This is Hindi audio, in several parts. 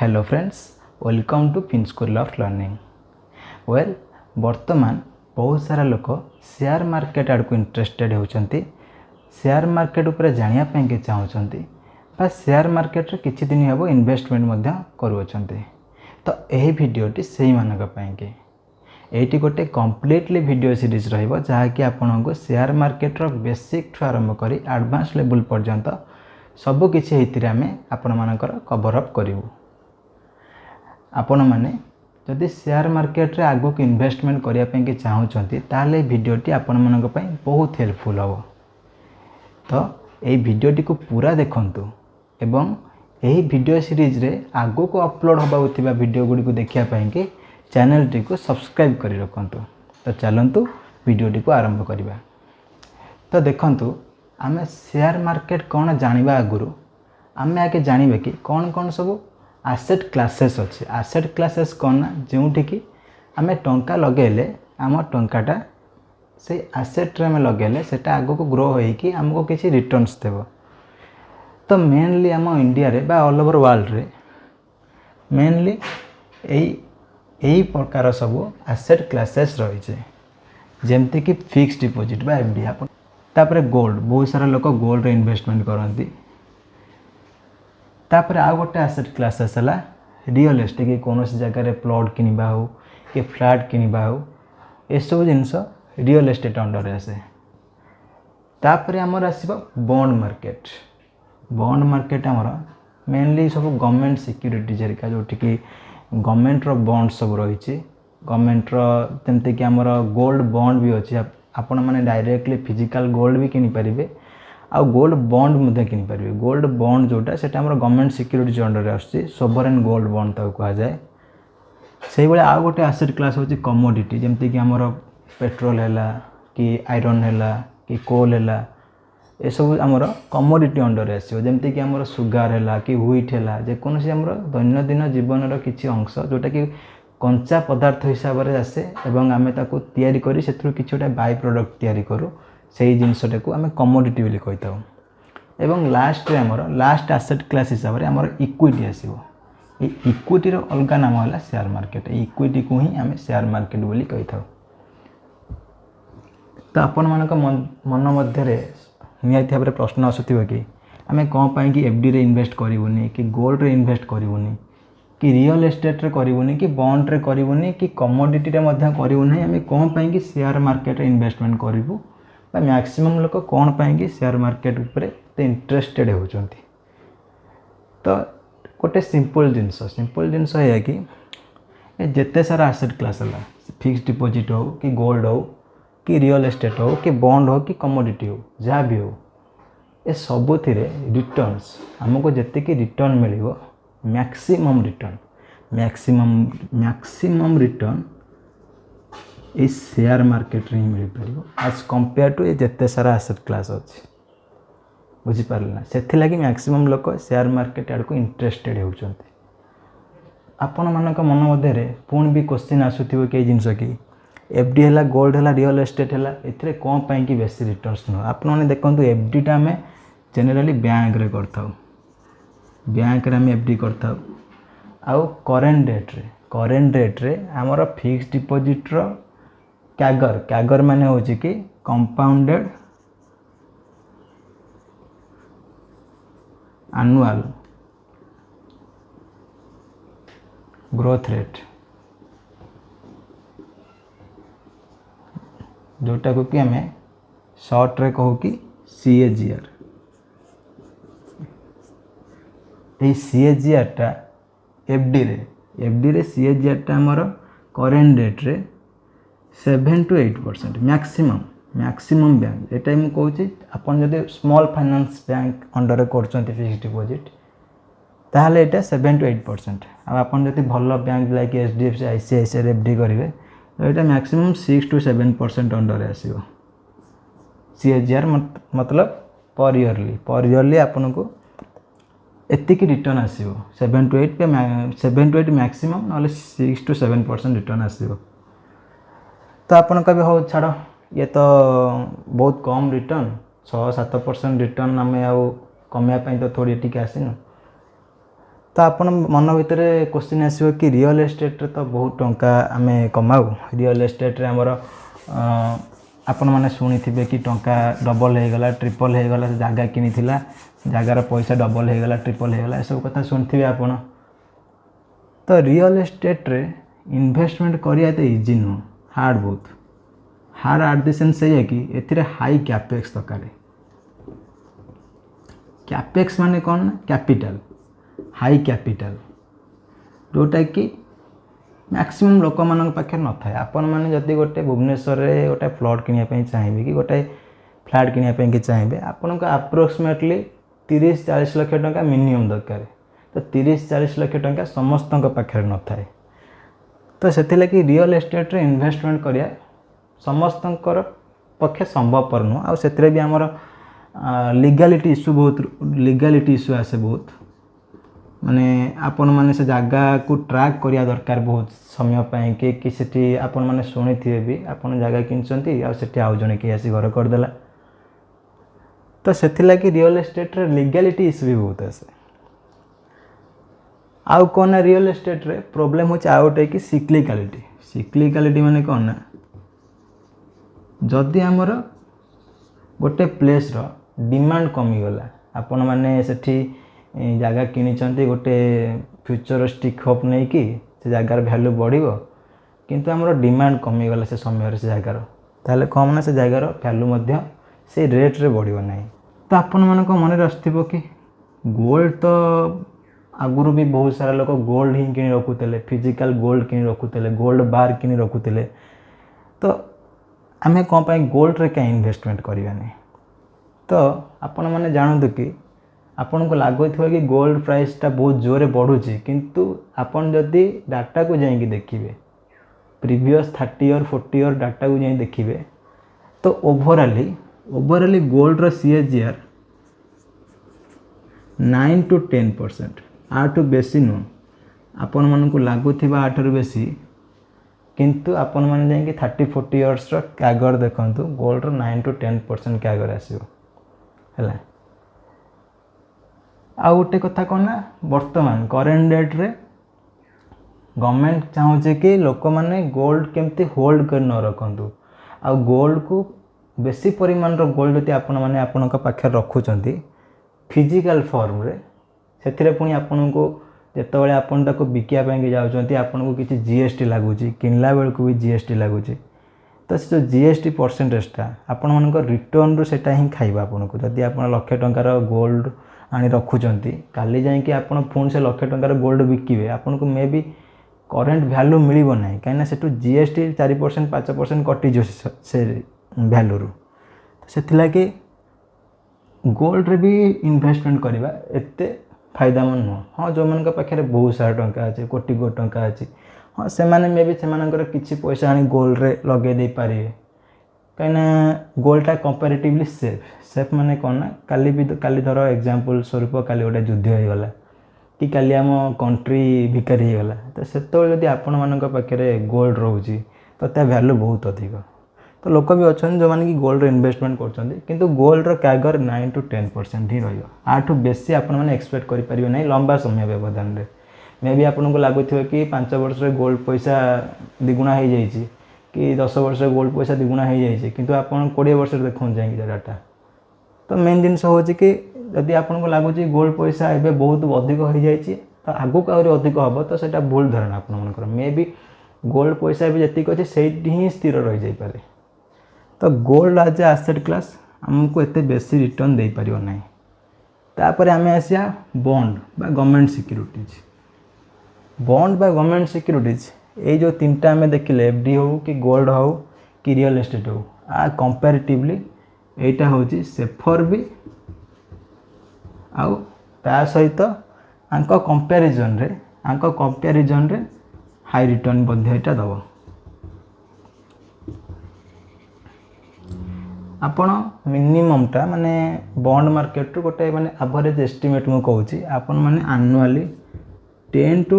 Hello friends, welcome to Fin school of learning. Well वर्तमान बहुत सारा लोक शेयर मार्केट आड़ को इंटरेस्टेड होती, शेयर मार्केट उपर जानापी चाहूँगी बा शेयर मार्केट रे किछि दिन हम इन्वेस्टमेंट करुँच। तो यही भिडियोटी से मानी एटी गोटे कम्प्लीटली वीडियो सीरीज रहिबो जहाँकि आपन को शेयर मार्केट रो बेसिक ठू आरंभ करी एडवांस लेवल पर्यंत सबु किछि एथिरे आमे आपन मानकर कवर अप करिवु। आपण माने जदि शेयर मार्केट रे आगो को इन्वेस्टमेंट करिया पे के चाहूचंती ताले वीडियोटी आपण मानक पई बहुत हेल्पफुल हो। तो एई वीडियोटी को पूरा देखंतु एवं एही वीडियो सीरीज रे आगो को अपलोड होबा उथिबा वीडियो गुडी को देखिया पे के चैनल टी को सब्सक्राइब करि रखंतु। तो चलंतु वीडियोटी को आरंभ करिबा। तो देखंतु आमे शेयर मार्केट कोन जानिबा आगुरु आमे आके जानिबे कि कोन कोन सब एसेट क्लासेस अच्छे। एसेट क्लासेस कौन ना जोटि कि आम टंका लगेले आम टंकाटा से एसेट रे में लगेले सेटा आगो को ग्रो होइकी हमको किसी रिटर्न्स देव। तो मेनली आम इंडिया रे बा ऑल ओवर वर्ल्ड रे मेनली यही प्रकार सब एसेट क्लासेस रही जेमती कि फिक्स डिपॉजिट बा एफडी। तापरे गोल्ड, बहुत सारा लोक गोल्ड रे इन्वेस्टमेंट करती। तापर आ गोटे एसेट क्लासेस है रियल एस्टेट कि कौन जगह रे प्लॉट किनिबा हो कि फ्लैट किनिबा हो ये सब जिनस रियल एस्टेट अंडर आसे। तापर आमर आसीबो बॉन्ड मार्केट। बॉन्ड मार्केट आमर मेनली सब गवर्नमेंट सिक्यूरिटी जरिका जोटि कि गवर्नमेंट रो बॉन्ड सब रही। गवर्नमेंट रो जेमते कि आमर गोल्ड बॉन्ड भी अच्छी, आपण माने डायरेक्टली फिजिकल गोल्ड भी किनि परिबे आ गोल्ड बॉन्ड मुझे किनि परिबे। गोल्ड बॉन्ड जोटा सेटा हमर गवर्नमेंट सिक्यूरिटी अंडर आछि, सोवरेन गोल्ड बॉन्ड ताको कहा जाए। सेही बेले आ गोटे एसेट क्लास होछि कमोडिटी, जेमति कि हमर पेट्रोल हैला कि आयरन हैला कि कोल हैला ए सब हमर कमोडिटी अंडर आछि। जेमति कि हमर सुगार हैला कि व्हीट हैला जे कोनसी हमर दैनंदिन जीवन रो किछि अंश जोटा कि कंचा पदार्थ हिसाब रे आसे एवं आमे ताको तयारी करी सेथु किछोटा बाय प्रोडक्ट तयारी करू। सेही जिनसटा को आमे कमोडिटी बोली कहिताउ। एवं लास्ट रे हमर लास्ट एसेट क्लास हिसाब रे हमर इक्विटी आसीबो। ए इक्विटी रो अलगा नाम होला शेयर मार्केट। ए इक्विटी को ही आमे शेयर मार्केट बोली कहिताउ। तो आपण मानक मन मध्य रे नियति भाबरे प्रश्न आसुथिबो कि आमे कोन पई कि एफडी रे इन्वेस्ट करिवोनी कि गोल्ड रे इन्वेस्ट करिवोनी कि रियल एस्टेट रे करिवोनी कि बॉन्ड रे करिवोनी कि कमोडिटी रे मध्य करिवोनी। आमे कोन पई कि शेयर मार्केट रे इन्वेस्टमेंट करिवो बा मैक्सिमम लोक कौन पाएंगे शेयर मार्केट उपरे इंटरेस्टेड होचंती। तो गोटे सिंपल जिनस है कि जेते सारा एसेट क्लास है फिक्स डिपॉजिट हो कि गोल्ड हो कि रियल एस्टेट हो कि बॉन्ड हो कि कमोडिटी हो जहाँ भी हो ए सबुथि रिटर्न्स हमको जिते कि रिटर्न मिलिबो मैक्सिमम रिटर्न इस शेयर मार्केट रे ही मिल पारिबो एज कंपेयर टू ये जेते सारा एसेट क्लास अच्छी। बुझी पारले ना, सेथि लागि मैक्सिमम लोक शेयर मार्केट आड़ को इंटरेस्टेड होउचंती। आपण मानक मन मध्ये रे पुण भी क्वेश्चन आसुथिबो के जिंस कि एफडी हैला गोल्ड हैला रियल एस्टेट हैला एथिरे कोन पई कि बेसी रिटर्न्स न। आपण माने देखंतु एफडी टा हमें जनरली बैंक रे करथाउ, बैंक रे हम एफडी करथाउ। आउ करेंट रेट रे हमर फिक्स डिपॉजिट रो कैगर माने होची कि कंपाउंडेड एनुअल ग्रोथ रेट जोटा को कि हमें शॉर्ट रे कहू कि CAGR। ए CAGR टा एफडी रे CAGR टा हमर करेंट रेट रे 7 to 8% मैक्सिमम बैंक एटा हम कहूँ। आपन जदि स्मॉल फाइनेंस बैंक अंडर करछंती फिक्स डिपॉजिट ताहले एटा 7 to 8%। अब आपन जदि भल bank like HDFC ICICI FD करिवे तो एटा मैक्सिमम 6 to 7% अंडर आसीबो। CAGR मतलब पर ईयरली आपन को एतिकी रिटर्न आसीबो 7 to 8 मैक्सिमम नले 6 to 7% रिटर्न आसीबो। तो आपन कभी हो छाड़ ये तो बहुत कम रिटर्न 6-7% रिटर्न आम कमाया तो थोड़ी टी आसीन तो आपण मन भितर क्वेश्चन आसो कि रियल एस्टेट रे तो बहुत टंका आमे कमाऊ रियल एस्टेट रे हमर आपण माने शुणी थे कि टंका डबल हो गला ट्रिपल हो गला जगह किनी जगार पैसा डबल हो गला ट्रिपल हो गला ए सब कथा शुणी आपण। तो रियल एस्टेट रे इन्वेस्टमेंट करिया तो इजी नुह हार्ड बहुत हार्ड आट द सेंस है कि एथिरे हाई कैपेक्स दरकार। कैपेक्स माने कौन ना कैपिटल हाई कैपिटल जोटा कि मैक्सिमम लोक मान पाखे न था। आपण मैंने जदि गोटे भुवनेश्वर रे गोटे प्लॉट किनिया चाहिए कि गोटे फ्लैट किनिया चाहिए आपण को अप्रोक्सीमेटली 30-40 लाख टंका मिनिमम दरकार। तो 30-40 लाख टंका समस्त पाखे न था। तो से रियल एस्टेट रे इन्वेस्टमेंट करिया समस्त पक्षे संभवपर नुह आ से भी आमर लीगालिटी इश्यू बहुत लीगालिटी इश्यू आसे बहुत माने आपण माने से जगह को ट्रैक करिया दरकार बहुत समय पाए कि सेठी आपण माने शुणी थे भी आपण जगह किनचंती आ सेठी आउ जने के आसी घर कर देला। तो सेथि लागि रियल एस्टेट रे लीगालिटी इश्यू भी बहुत आसे। आउ कोन रियल एस्टेट रे प्रॉब्लम हो आउटे कि सिक्लिकालिटी माने कोन ना जदि आमर गोटे प्लेस रो डिमांड कमी गला आपण माने सेठी जगह किनी गोटे फ्यूचरिस्टिक होप नहीं कि से जगार वैल्यू बढ़िबो किंतु आमर डिमांड कमी गला से समय से जगार ताले कम ना से जगार वैल्यू मध्य से रेट रे बढ़िबो नहीं। तो आपण मन को मन रखथिबो कि गोल्ड तो आगुरु भी बहुत सारा लोग गोल्ड ही किनी रखुतले फिजिकल गोल्ड किनी रखुतले गोल्ड बार किनी रखुतले। तो आमे कौन पाई गोल्ड रे क्या इन्वेस्टमेंट करिया नहीं। तो आपण माने जानतु कि आपन को लागुथि कि गोल्ड प्राइस टा बहुत जोरे बढ़ुची किंतु आपन जदि डाटा को जाइए देखिए प्रीवियस 30 ईयर 40 ईयर डाटा को जाइए देखिए तो ओवरऑली gold row CAGR 9 to 10% Athu बेसी नुह आपण मन को लागुथिबा आठरू बेसी किंतु आपण मन जाइए 30-40 ईयर्स रो कैगर देखंतु गोल्ड रो 9 to 10% कैगर आसीबो हैला। आ गोटे कथा कौन ना वर्तमान करेन्ट डेट रे गवर्नमेंट चाहूचे कि लोक माने गोल्ड केमती होल्ड कर न रखंतु आ गोल्ड को बेसी परिमाण रो गोल्ड जति आपण माने आपण का पाखे रखुचंती फिजिकल फॉर्म रे सेथिरे पुनी आपण को जेतबेले आपण ताको बिकिया ପାଇଁ जाउचंती आपण को किछि जीएसटी लागुची किनला बेल को भी जीएसटी लागुची। तो से जो जीएसटी परसेंटेजटा आपण मानक रिटर्न रो सेटा ही खाइबा आपण को जदि आपण लाख टंकार गोल्ड आनी रखुचंती काली जाई कि आपण फोन से लाख टंकार गोल्ड बिकिबे आपण को मे बी करेंट वैल्यू मिलिबो नाही काइना सेटु जीएसटी 4% 5% कटि जो से वैल्यू रो। सेथिला कि गोल्ड रे भी इन्वेस्टमेंट करबा एते फायदामंद नुह। हाँ जो मन पाखे बहुत सारा टंका अच्छे कोटी कोटी टंका अच्छे हाँ से माने मे भी से किसी पैसा आनी गोल्ड रे लगे दे पारे कहीं गोल्ड टा कंपैरेटिवली सेफ माने कौन ना काली धर एग्जांपल स्वरूप काली गोटे युद्ध हो गला कि काली आम कंट्री भिकारी हो गला तो से जदि आपण मान पाखे गोल्ड रोची तो ता वैल्यू बहुत अधिक। तो लोक भी अच्छा जो मैंने कि गोल्ड इन्वेस्टमेंट कर गोल्ड कैगर 9 to 10% ही रठू बेसी आपण मैंने एक्सपेक्ट करें ना लंबा समय व्यवधान में मे भी आपको लगुव कि 5 वर्ष गोल्ड पैसा दिगुणा हो जाए कि 10 वर्ष गोल्ड पैसा दिगुणा हो जाए कि आप 20 वर्ष देखो जाए डाटा। तो मेन जिन हूँ कि जदि आपको लगुच गोल्ड पैसा एवं बहुत अधिक हो जाए तो आगक आहरी अधिक हम तो सही भूल धारणा आपंकर मे भी गोल्ड पैसा भी जी अच्छे से ही स्थिर रही जापे। तो गोल्ड आज ए आसेट क्लास आमको एते बेसी रिटर्न दे पारियो नहीं। तापर आम आसिया बॉन्ड बा गवर्नमेंट सिक्यूरिटीज बॉन्ड बा गवर्नमेंट सिक्यूरिटीज ये जो तीनटा आम देखिले एफडी हो कि गोल्ड हो कि रियल एस्टेट हो आ कंपैरेटिवली एटा होची सेफर भी आउ ता सहित आंको कंपैरिजन रे हाई रिटर्न बध्य एटा दबो। आपण मिनिममटा माने बॉन्ड मार्केट रो गोटे माने एवरेज एस्टिमेट मु कहूची आपण माने एनुअली 10 to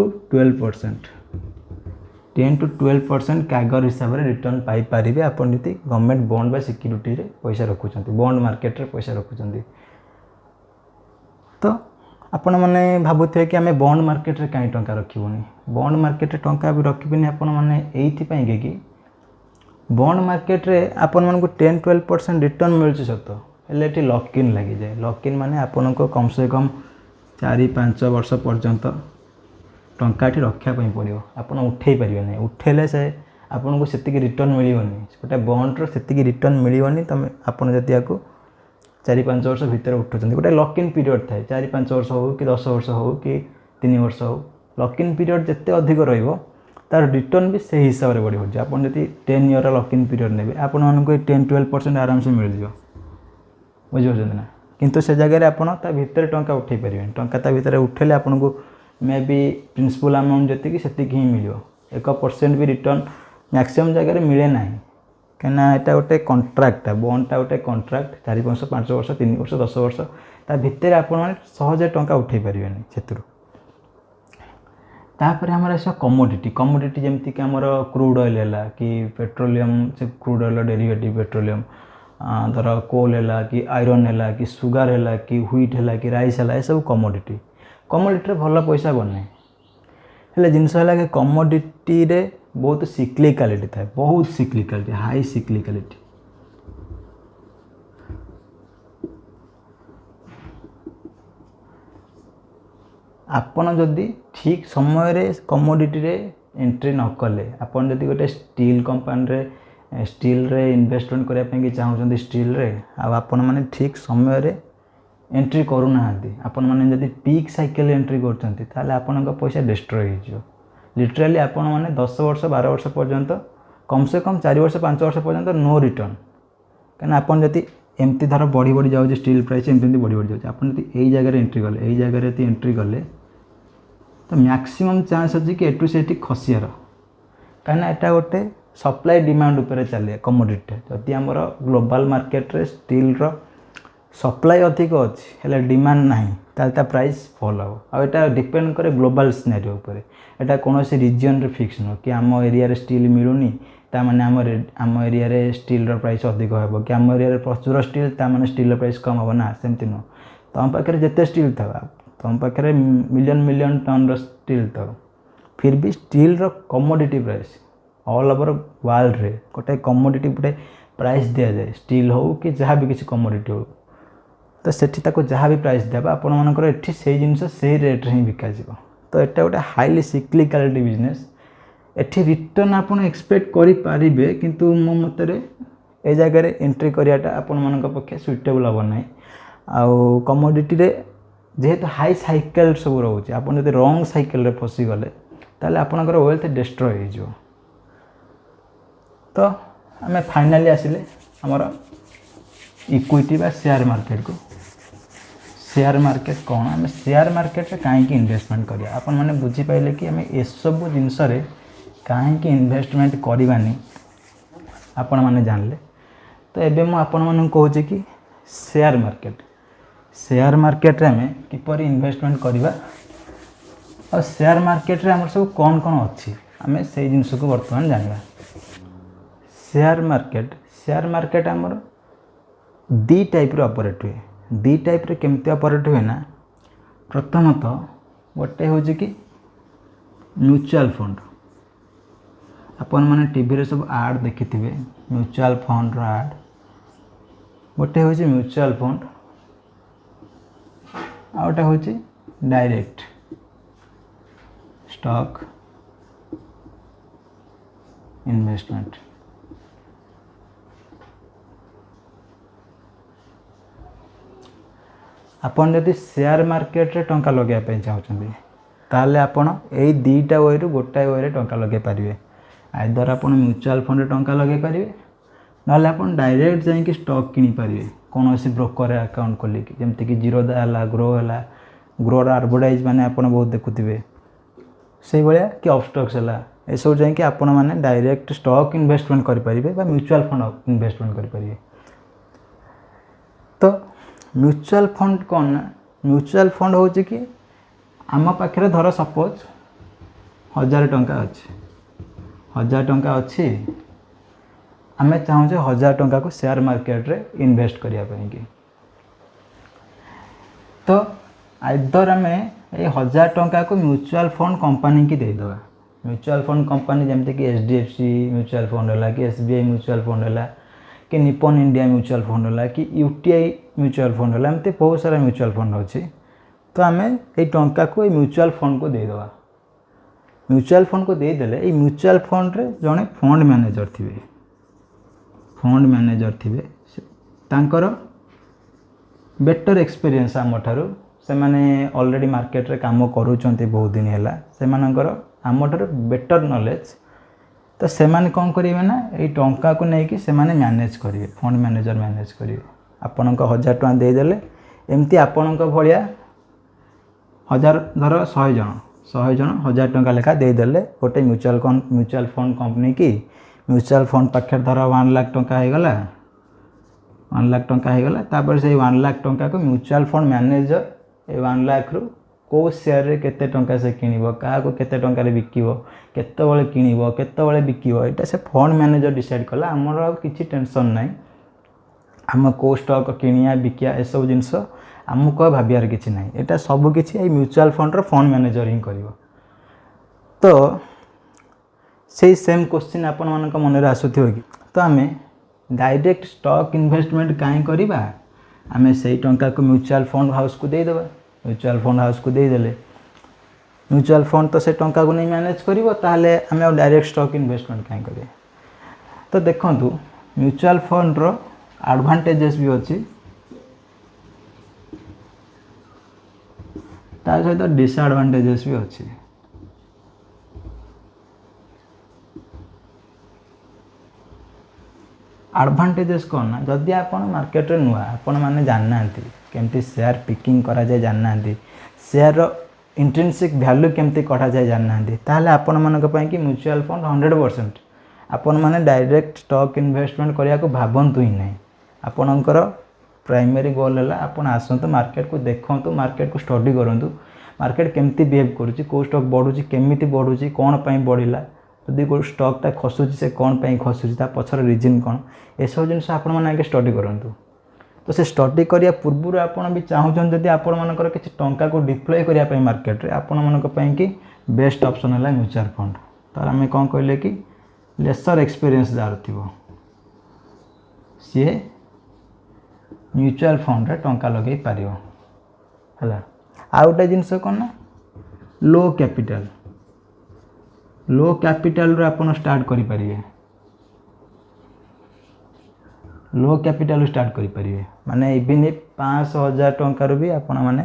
12% कैगर हिसाब रे रिटर्न पाई पारिबे आपण जति गवर्नमेंट बॉन्ड बा सिक्यूरिटी रे पैसा रखुचंती बॉन्ड मार्केट रे पैसा रखुचंती। तो आपण मैंने भावुए कि आम बॉन्ड मार्केट रे कहीं टंका रखिबुनी बॉन्ड मार्केट रे टंका भी रखिबुनी आपण मैंने एइथि कि बॉन्ड मार्केट रे आपण मानक 10-12% रिटर्न मिलुछि सत हेले एठी लॉक इन लगी जाए लॉक इन माने आपण को कम से कम 4-5 वर्ष पर्यंत टंका रखा पड़ो आप उठे पारे ना उठेले से आपन को सेतिक रिटर्न मिलनी गोटे बॉन्ड्र से रिटर्न मिलनी तुम आपड़ जदि आपको 4-5 वर्ष भितर उठुं गोटे लॉक इन पीरियड थाए 4-5 वर्ष हो कि 10 वर्ष हो कि 3 वर्ष हो लॉक इन पीरियड जिते अधिक तार रिटर्न भी से हिसाब से बढ़ी बढ़ आप 10 ईयर लॉक इन पीरियड ने आपण 10-12% आराम से मिल जाओ बुझे ना किंतु से जगह आपड़ ता भितर टंका उठे पारे टंका ता भितर उठेले आपन को मे बी प्रिंसिपल अमाउंट जी से ही मिल 1% भी रिटर्न मैक्सिमम जगह मिले ना कहीं यहाँ गोटे कंट्राक्ट बॉन्डटा गोटे कंट्राक्ट 4-5 वर्ष 3 वर्ष 10 वर्ष ता भितर आप सहज टंका उठे पारे से तापर आमर आस कमोडिटी कमोडिटी जमीक आमर क्रूड ऑयल है कि पेट्रोलियम से क्रूड ऑयल डेरिवेटिव पेट्रोलियम धर कोल है कि आयरन है कि सुगार है कि व्हीट है कि राइस है ये सब कमोडिटी कमोडिटी भल पैसा बने हेले जिनस है कि कमोडिटी रे बहुत सिक्लिकालिटी थाए बहुत सिक्लिकालिटी हाई सिक्लिकालिटी आपण जदि ठीक समय रे कमोडिटी रे एंट्री न कले आपण जदि गोटे स्टील कंपनी रे स्टील रे इन्वेस्टमेंट करने चाहते स्टील रे आपण माने ठीक समय रे एंट्री करूना आपण मैंने जब पीक साइकिल एंट्री कर पैसा डिस्ट्रॉय हो लिटराली आपण मैंने 10 वर्ष 12 वर्ष पर्यंत कम से कम 4 वर्ष 5 वर्ष पर्यंत नो रिटर्न कहीं आप जब एमती धर बढ़ी बढ़ी जाऊँ स्टील प्राइस एमती बढ़ी बढ़ी जाऊँ आप यही जगह एंट्री कले यही जगह यदि एंट्री कले तो मैक्सिमम चांस अच्छी कि एटू से खसियार कहीं यहाँ गोटे सप्लाई डिमांड उपर चले कमोडिटी जदि आमर ग्लोबल मार्केट रे स्टील रो सप्लाई अधिक अच्छी हेले डिमांड नहीं ताल प्राइस फॉल हो आटा डिपेंड करे ग्लोबल सिनेरियो उपर एटा कौन सी रिजन रे फिक्स न कि आम एरिया रे स्टील मिलूनी ता माने आम एरिया रे स्टील रो प्राइस अधिक हो कि आम एरिया रे प्रचुर स्टील ता माने स्टील रो प्राइस कम हो ना सेमती नुह तुम पाखे जिते स्टील था तुम पाखे मिलियन टन रो स्टील था फिर भी स्टील रो commodity price all over world रे गोटे कमोडिटी गोटे प्राइस दि जाए स्टील हो कि जहाँ भी किसी कमोडिटी हो तो सेठी ताको जहाँ भी प्राइस देबा आपण मानकर एठी से जिनस से रेट रे ही बिका जिवो तो एटा गोटे हाईली सिक्लिकालिटी बिजनेस एठी रिटर्न आपण एक्सपेक्ट करि पारिबे किंतु मो मतरे ए जगह रे एंट्री करियाटा आपण मानक पक्षे सुइटेबल हो नै आउ कमोडिटी रे जेहेतु हाई साइकिल सब रोचे आपण जदि रॉन्ग साइकिल रे फसी गले ताले आपनकर वेल्थ डिस्ट्रॉय हो जिवो तो आमे फाइनली आसिले हमर इक्विटी बा शेयर मार्केट को शेयर मार्केट कौन आम शेयर मार्केट रे कहीं इन्वेस्टमेंट करिया आपण माने बुझी पाइले कि आम ए सब जिनस रे कहीं इन्वेस्टमेंट करवानी आपण माने जानले तो एबे मु आपण माने कहूचे कि शेयर मार्केट रे आम किपर इन्वेस्टमेंट करवा और शेयर मार्केट रे हमर सब कौन कौन अच्छी आम से जिनस को वर्तमान जानवा शेयर मार्केट आमर दी टाइप रे ऑपरेट हुए दी टाइप रे केमती ऑपरेट हुए ना प्रथमतः गोटे हूँ कि म्यूचुअल फंड आपण मैंने टीवी रे सब आड देखि म्यूचुअल फंड रो आड गोटे हूँ म्यूचुअल फंड आ गोटे हूँ डायरेक्ट स्टॉक इन्वेस्टमेंट आपन जदि शेयर मार्केट रे टंका लगे चाहते ताले आपन यही दीटा वे रु गोटाए वे टंका लगे पारे आइदर आपन म्यूचुअल फंड टंका लगे पारे ना आपन डायरेक्ट जाइए स्टॉक किनी पारे कौन सी ब्रोकर अकाउंट खोलिकी जमती कि जीरोधा है ग्रोर एडवर्टाइज मैंने आपन बहुत देखुवे से भाया कि अपस्टॉक्स है ये सब जाइए आपण मैंने डायरेक्ट स्टॉक इन्वेस्टमेंट करें म्यूचुअल फंड इन्वेस्टमेंट करें तो म्यूचुअल फंड कौन ना म्यूचुअल फंड हूँ कि आम पाखे धर सपोज 1000 टंका अच्छे 1000 टंका अच्छी आम चाहूँ 1000 टंका को शेयर मार्केट रे इन्वेस्ट करने तो आइदर आम ये 1000 टंका को म्यूचुअल फंड कंपनी की देदेवा। म्यूचुअल फंड कंपनी जमती कि HDFC म्यूचुअल फंड है कि SBI म्यूचुअल फंड है कि निपन इंडिया म्यूचुअल फंड है कि UTI म्यूचुअल फंड है, एमती बहुत सारा म्यूचुअल फंड अच्छी। तो आम ये टंका को म्यूचुअल फंड को देदेवा। म्यूचुअल फंड को देदेले ये म्यूचुअल फंड रे जड़े फंड मैनेजर थे, फंड मैनेजर थे तांकर बेटर एक्सपीरियंस आम ठारू से माने ऑलरेडी मार्केट रे काम करूचंती बहुत दिन है से आम ठारू बेटर नॉलेज। तो से माने कौन करेंगे ना ये टंका को लेकिन से माने मैनेज करेंगे, फंड मैनेजर मैनेज करेंगे। आपण 1000 टଙ୍କା देदेले एमती आपण भाया 1000 धर 100 जन 1000 टଙ୍କା लेखा देदेले गोटे म्यूचुअल फंड कंपनी की। म्यूचुअल फंड पाखे धर 1 लाख टଙ୍କା होगला, 1 लाख टଙ୍କା होगला। तापर से 1 लाख टଙ୍କା को म्यूचुअल फंड मैनेजर ए 1 लाख रु को शेयर रे केते टଙ୍କା से किनिबो, क्या केते टଙ୍କା रे बिकिबो, केतेबेले किनिबो केतेबेले बिकिबो, एटा से फंड मैनेजर डिसाइड कला। हमर किछि टेंशन नाही, आम को स्टॉक किनिया बिकिया ए सब जिनस आमको भाबियार किछि नाही। एटा सब किछि ए म्यूचुअल फंड रो फंड मैनेजर ही करिवो। तो से सेम क्वेश्चन आपण मानक मन रे आसुथिबो कि तो आमे डायरेक्ट स्टॉक इन्वेस्टमेंट काहे करिबा, आमे सेही टंका को म्यूचुअल फंड हाउस को दे देबा। म्यूचुअल फंड हाउस को दे देले म्यूचुअल फंड तो से टंका को नहीं मैनेज करिवो, ताले आमे डायरेक्ट स्टॉक इन्वेस्टमेंट काहे करिए। तो देखंतु म्यूचुअल फंड रो एडवांटेजेस भी अच्छी, तार सहित डिसएडवांटेजेस भी अच्छी। एडवांटेजेस कौन ना, जदि आप मार्केट रे नुआ आपण माने जानना केमती शेयर पिकिंग करा जाए जानना, शेयर इंट्रिंसिक वैल्यू केमती कटा जाए जानना, ताहले आपण मानक पई कि म्यूचुअल फंड 100% आपण माने डायरेक्ट स्टॉक इन्वेस्टमेंट करिया को भाबंतु ही नहीं। आपणकर प्राइमरी गोल है आपण आसतु मार्केट को देखंतु, मार्केट को स्टडी करंतु, मार्केट केमती बिहेव करुच्ची, को स्टॉक बढ़ुची केमिति बढ़ुची कौन पाई बढ़िला, जदि को स्टॉकटा खसुची से कौन पाई खसुची ता पछर रीजन कौन, ए सब जिनस आपण माने आगे स्टडी करंतु। तो से स्टडी करिया पूर्व आपण भी चाहूछन जदि आपण मानकर किछि टंका को डिप्लॉय करिया पाई मार्केट रे आपण मानक पाई कि बेस्ट ऑप्शन है म्यूचुअल फंड। तार आमे कोन कहले कि लेसर एक्सपीरियंस जार थिबो सी म्यूचुअल फंड रे टंका लगे पारियो हला। आ गोटे जिनस कौन ना लो कैपिटल, लो कैपिटल रे आपण स्टार्ट करि परिबे, लो कैपिटल स्टार्ट करि परिबे माने इवन 500,000 टंका रो भी आपण माने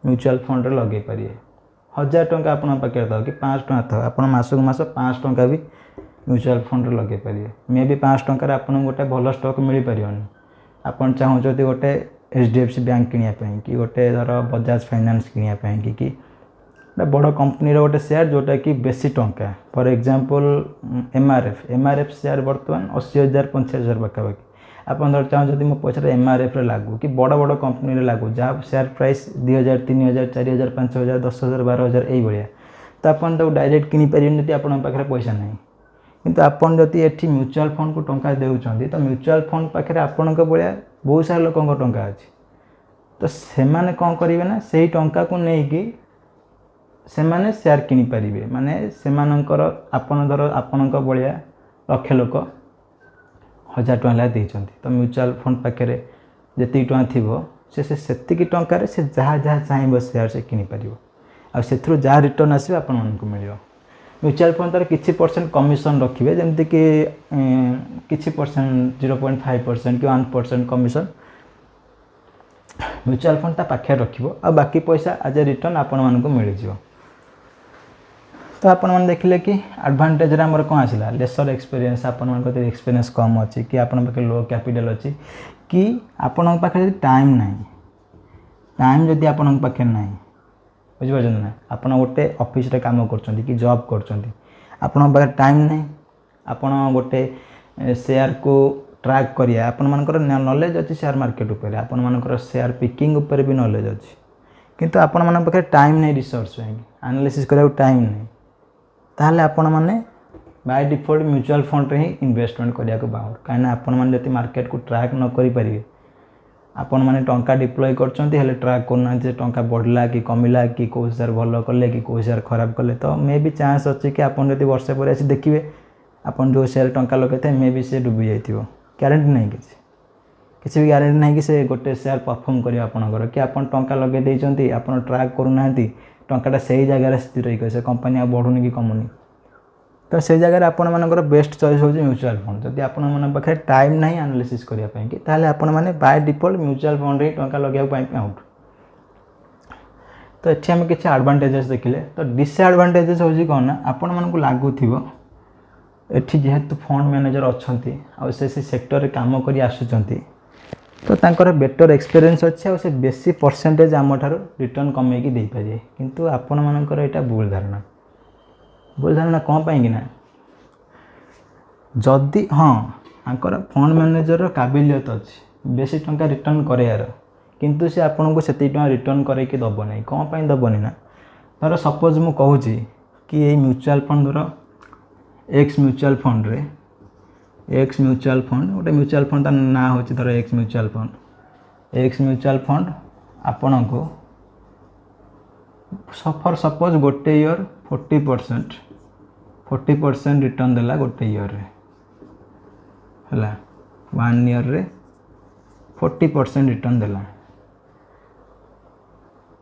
म्यूचुअल फंड रे लगे परिबे। 1000 टंका आपण पाके था कि 5 टंका था आपण मासक मास 5 टंका भी म्यूचुअल फंड रे लगे परिबे। मे भी 5 टंका रे आपण गोटे भलो स्टॉक मिली परियोनी। आपण चाहू जदि गोटे HDFC बैंक किनिया पई कि गोटे धर बजाज फाइनेंस किनिया पई कि बड़ कंपनी रो गोटे शेयर जोटा कि बेसी टंका, फॉर एग्जांपल MRF शेयर बर्तमान 80,000 85,000 पाखापाखि। आपन धर चाहू जदि मो पैसा MRF रे लागू कि बड़ बड़ कंपनी रे लागू जहाँ शेयर प्राइस 2,000 3,000 4,000 5,000 10,000 12,000 यही भाया, तो आपन तो डायरेक्ट किनि परिबेन जदि आपन पाखरे पैसा नहीं। किंतु आपन जदि एठी म्यूचुअल फंड को टंका देउछंदी तो म्यूचुअल फंड पाखरे आपन को बळिया बहुत सारा लोकन को टंका अछि, तो सेमाने कोन करिवे ना सेही टंका को नै कि सेमाने शेयर किनि परिबे। माने सेमानकर आपन धर आपन को बळिया लक्ष लोक 1000 टଙ୍କା ला देइछंती, तो म्यूचुअल फंड पाखरे जति टଙ୍କା थिबो से सेतिकी टंका रे से जहाँ जहाँ चाहिए शेयर से किनि परिबो, आ सेथरु जहाँ रिटर्न आसीबे आपन मन को मिलियो। म्यूचुअल फंड तार किछि परसेंट कमिशन रखिबे, जेमति कि किछि परसेंट 0.5% कि 1% कमिशन म्यूचुअल फंड ता पाखे रखिबो, आ बाकी पैसा आज रिटर्न आपन मन को मिल जिवो। तो आपण मन देखिले कि एडवांटेज रे हमर कोन आसिला लेसर एक्सपीरियंस, आपण मन को एक्सपीरियंस कम अछि कि आपण पाखे लो कैपिटल अछि कि आपण पाखे टाइम नाही, टाइम जदि आपण पाखे नाही बुझ परछन ना, आपण गोटे ऑफिस रे काम करछंती कि जॉब करछंती, आपण पाखे टाइम नाही, आपण गोटे शेयर को ट्रैक करिया आपण मानकर नॉलेज अछि शेयर मार्केट ऊपर, आपण मानकर शेयर पिकिंग ऊपर भी नॉलेज अछि, किंतु आपण मान पाखे टाइम नहीं रिसर्च एनालिसिस करिया टाइम नहीं, ताहले आपण माने बाय डिफॉल्ट म्यूचुअल फंड रे ही इन्वेस्टमेंट करिया को बाहर, काहे ना आपण मान जति मार्केट को ट्रैक न करि परिबे आपण मैंने टंका डिप्लॉय करछंती हेले ट्रैक करना टंका बढ़ला कि कमिला कि कौ हिसाब भल कले कि कौ हिसाब खराब कले तो मे भी चांस अच्छे कि आपन जदि वर्षे पर आसी देखिए आपन जो शेयर टंका लगे थे मे भी से डूबी जाइथिबो ग्यारंटी नहीं किसी भी ग्यारंटी नहीं कि से गोटे शेयर परफॉर्म करियो आपनकर कि आपन टंका लगे देइचंती आपन ट्रैक करूनांती टंकाटा सही जगह स्थिर रही से कंपनी आ बढ़ुनी कि कमुनी तो से जगह आपण मानकर बेस्ट चॉइस हो म्यूचुअल फंड जदि आपण मन पाखे टाइम नहीं एनालिसिस करिया पई कि ताले आपण माने बाय डिफॉल्ट म्यूचुअल फंड रे टंका लगे पई आउट तो एठी हम किछ एडवांटेजेस देखिले तो डिसएडवांटेजेस होजी कोन ना आपण मन को लागू थिबो एठी जेहेतु फंड मैनेजर अछंती आ से सेक्टर रे काम करी आसुचंती तो तांकर बेटर एक्सपीरियंस अच्छे और से बेसी परसेंटेज आम ठार रिटर्न कमे की दे पारे किंतु आपण मानकर एटा भूल धारणा कौन पाई कि ना जदि हाँ आंकर फंड मैनेजर काबिलियत अच्छी बेसी टंका रिटर्न करार किंतु से आपन को सेती टंका रिटर्न करे कि दब नहीं कौन पाई दबनी ना धर सपोज मु कहूँ कि ये म्यूचुअल फंड धर एक्स म्यूचुअल फंड रे एक्स म्यूचुअल फंड गोटे म्यूचुअल फंड ना हो धर एक्स म्यूचुअल फंड आपण को सफर सपोज गोटे ईयर 40% रिटर्न देला गोटे ईयर रे हला 1 ईयर रे 40% रिटर्न देला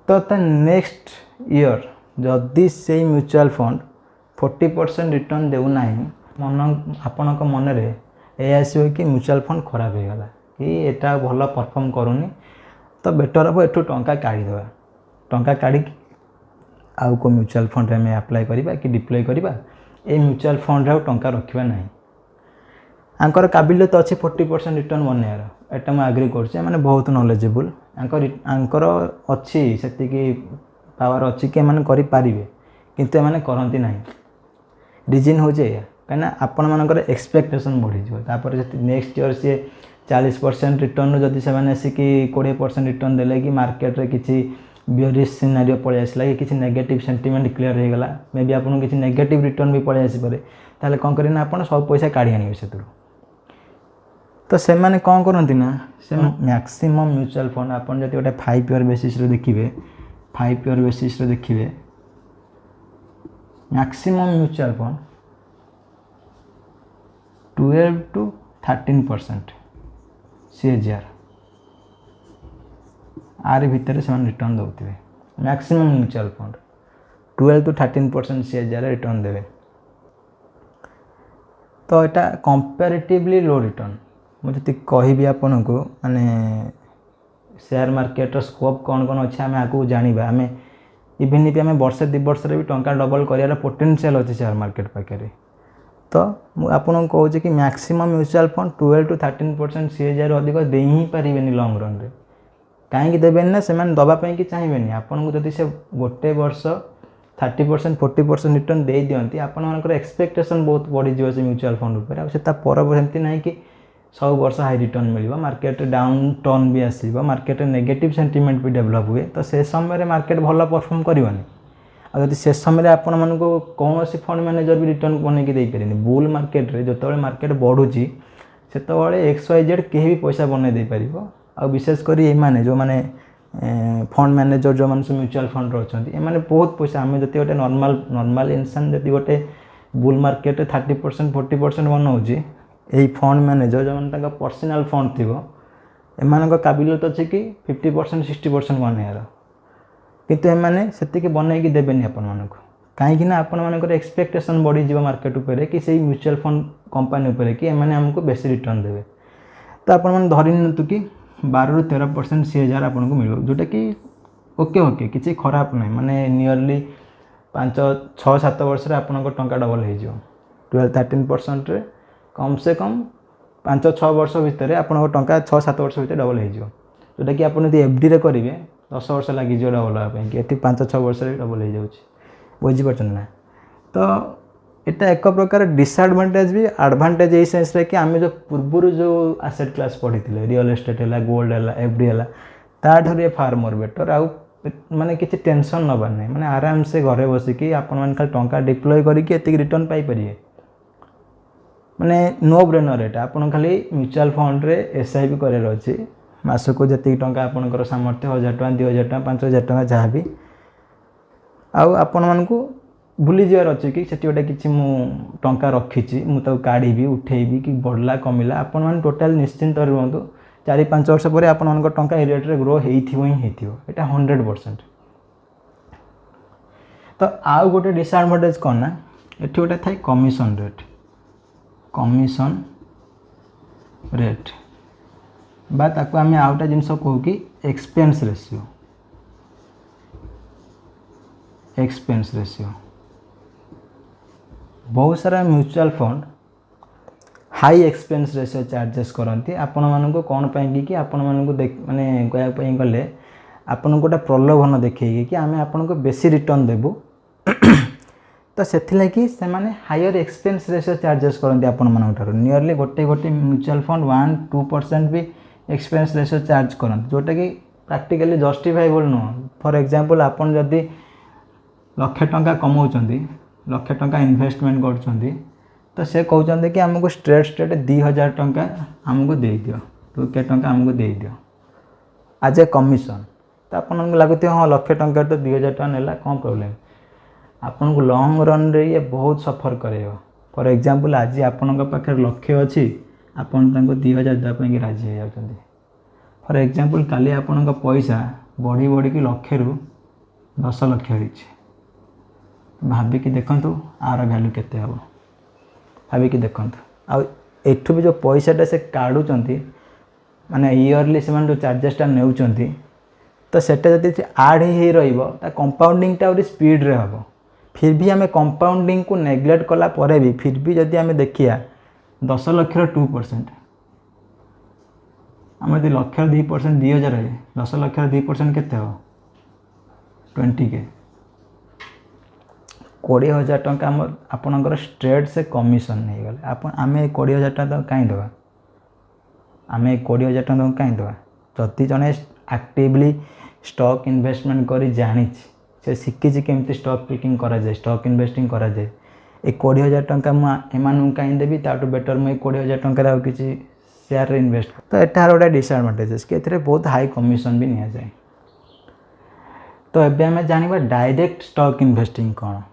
तो नेक्स्ट ईयर जदि से म्यूचुअल फंड 40% रिटर्न देउ नाही मन आपण को मन रे ए आसीबो कि म्यूचुअल फंड खराब हो गला कि एटा भलो परफॉर्म करूनी तो बेटर हो एठू टंका काढी देबा टंका काढी आउ को म्यूचुअल फंड रे में अप्लाई करिबा कि डिप्लॉय करिबा ए म्यूचुअल फंड रे टंका रखिबा नाही आंकर काबिलियत अच्छी 40% रिटर्न बनेयार एटा मैं एग्री करछे माने बहुत नॉलेजेबल आंकर अच्छी सेति कि पावर अच्छी कि माने करि पारिबे किंतु माने करंती नाही रीजन हो जे कना आपण मानकर एक्सपेक्टेशन बढ़ी जो तापर जे नेक्स्ट ईयर से 40% रिटर्न जदि से माने से कि 20% रिटर्न देले कि मार्केट रे किछि बियरिश सिनारियो पळे आसला कि किछि नेगेटिव सेंटीमेंट क्लियर हो गला मे बी आपन किछि नेगेटिव रिटर्न भी पळे आसी पारे ताले कोन करिना आपन सब पैसा काढी आनिबे सेतु तो से माने कोन करंती ना से मैक्सिमम म्यूचुअल फंड आपन जति ओटा 5 ईयर बेसिस रे देखिबे 5 ईयर बेसिस रे देखिबे maximum mutual fund 12 to 13% CAGR आर भितर से रिटर्न दौथे maximum mutual fund 12 to 13% CAGR return देवे तो यहाँ कंपैरेटिवली लो रिटर्न मुझे कहि आपन को माने शेयर मार्केट स्कोप कौन कौन अच्छे आम आगे जाना आम इवन भी आम वर्षे 2 वर्ष भी टंका डबल कर पोटेंशियल अच्छे शेयर मार्केट पाखे तो आपन कहूँ कि maximum mutual fund 12 to 13% CAGR अधिक दे ही पारे लंग रन रे कहीं देवेनि ना से दवापाई कि चाहिए आपन को जदि से गोटे वर्ष 30% 40% रिटर्न दे दियंती आपन मानकर एक्सपेक्टेशन बहुत बढ़ी जो म्यूचुअल फंड ऊपर से परवर्ती ना कि सब वर्ष हाई रिटर्न मिल मार्केट डाउन टर्न भी आसो मार्केट नेगेटिव सेंटीमेंट भी डेवलप हुए तो से समय मार्केट भल परफॉर्म करवानी आदि से समय आपण मान को कौन सी फंड मैनेजर भी रिटर्न बन के पारे बुल मार्केट रे जो मार्केट बढ़ुची से XYZ कहीं भी पैसा बन दे पार आ विशेषकर ये माने जो माने फंड मैनेजर जो माने म्यूचुअल फंड अच्छा ये बहुत पैसा आम जो गोटे नॉर्मल इंसान जब गोटे बुल मार्केट 30% 40% बनाऊँ यही फंड मैनेजर जो मैंने पर्सनल फंड थी एम काबिलियत अच्छे कि 50% 60% बनार किंतु एमाने सेतिके बनैकी देबेनी आपन मानको कहीं आपण मानकर एक्सपेक्टेशन बढ़ी जीव मार्केट ऊपर कि से म्यूचुअल फंड कंपनी ऊपर कि एमाने हमको बेसी रिटर्न देबे तो आपण मन धरि नितु कि 12 ରୁ 13% सीएजीआर आपन को मिलो जोटा कि ओके किसी खराब नहीं माने नियरली 5-6-7 वर्ष रे आपन को टंका डबल हो जिवो 12-13% रे कम से कम 5-6 वर्ष भितर आपन को टंका 6-7 वर्ष भितर डबल हो जिवो जोटा कि आपन यदि एफडी रे करिवे 10 वर्ष लगी जो डबल होगा कि ये 5-6 वर्ष डबल हो जाऊँ बुझी पार्छ ना तो यहाँ एक प्रकार डिसएडवांटेज भी एडवांटेज ये सेंस रे कि आम जो पूर्व जो एसेट क्लास पढ़ी रियल एस्टेट है गोल्ड है एफडी है ताठू ये फार मोर बेटर आउ माने किसी टेंशन नबार नहीं माने आराम से घरे बसिकी आपण मैंने खाली टंका डिप्लॉय करके रिटर्न पाई परिए माने नो ब्रेनर एटा आपण खाली म्यूचुअल फंड रे एसआईपी करार अच्छी मासक जी टंका आपंकर सामर्थ्य 1000 टଙ୍କା 2000 टଙ୍କା 5000 टଙ୍କା जहाँ भी आपण मानक भूली जबार अच्छे कि से गोटे कि टंका रखी मुझे काढ़ी उठेबी कि बढ़ला कमिला आपण मैंने टोटाल निश्चिंत रुहतु 4-5 वर्ष पर आपण टंका ए रेट्रे ग्रो ही 100%। तो आउ गोटे डिसएडवांटेज कौन ना ये गोटे थाए कमिशन रेट बा ताको आम आउटा जिनस कहू कि एक्सपेंस रेशियो बहुत सारा mutual fund high expense ratio charges करती आपण मानक कौन कि आपण मानक माने कहवाई गले आपन गोटे प्रलोभन देखिए कि आम आपन को बेसी रिटर्न देबू तो से माने हायर एक्सपेंस रेशियो चार्जेस करती आपण मानक नियरली गोटे म्यूचुअल फंड 1-2% भी एक्सपेंस रेशियो चार्ज करते जोटा कि प्रैक्टिकली जस्टिफाइबल नुह। फॉर एग्जांपल आपन जदि लक्षे टंका कमाउछंती लक्षे टंका इन्वेस्टमेंट करछंती तो से कहते कि आमको स्ट्रेट 2000 टंका आमको दे दियो 2K टंका आमको दे दियो एज ए कमिशन। तो आपको लगुच हाँ लक्षे टंका तो 2000 टंका नेला कौन प्रोब्लेम आपन को लॉन्ग रन रे ये बहुत सफर करेगा। फॉर एग्जांपल आज आपण पाखे लक्ष्य अच्छी आपन 2000 देवाई राजी हो जाती। फॉर एग्जांपल काली आपण पैसा बढ़ी बढ़ी कि लक्षे रु 10 लाख हो भाविकी देखंतु आर वैल्यू केते हम भाविकी देखंतु आठू भी जो पैसाटा से काढ़ुंट माने इयरली से जो चार्जेसटा नेउचंती तो सेटा जब आड ही रहा कंपाउंडिंगटा और स्पीड रे हम फिर भी आम कंपाउंडिंग को नेग्लेक्ट कला परे भी फिर भी जदि आम देखिया 10 लाख 2% आम यदि लक्ष 2% 2000 है 10 लाख 2% केते हो 20K 20,000 टंका आपणकर स्ट्रेट से कमिशन नहीं गले आप आम 20,000 टंका कहीं दवा आम 20,000 टंका कहीं दवा जदि जड़े एक्टिवली स्टॉक इन्वेस्टमेंट करी जानी से शिखी केमती स्टॉक पिकिंग करा जाए स्टॉक इन्वेस्टिंग करा जाए 20,000 टंका मुझे कहीं देवी ताठू बेटर मुझे 20,000 टंका किसी शेयर इन्वेस्ट तो यार गोटे डिसएडवांटेजेस कि बहुत हाई कमिशन भी नि जाए। तो एबे आम जाना डायरेक्ट स्टॉक इन्वेस्टिंग कौन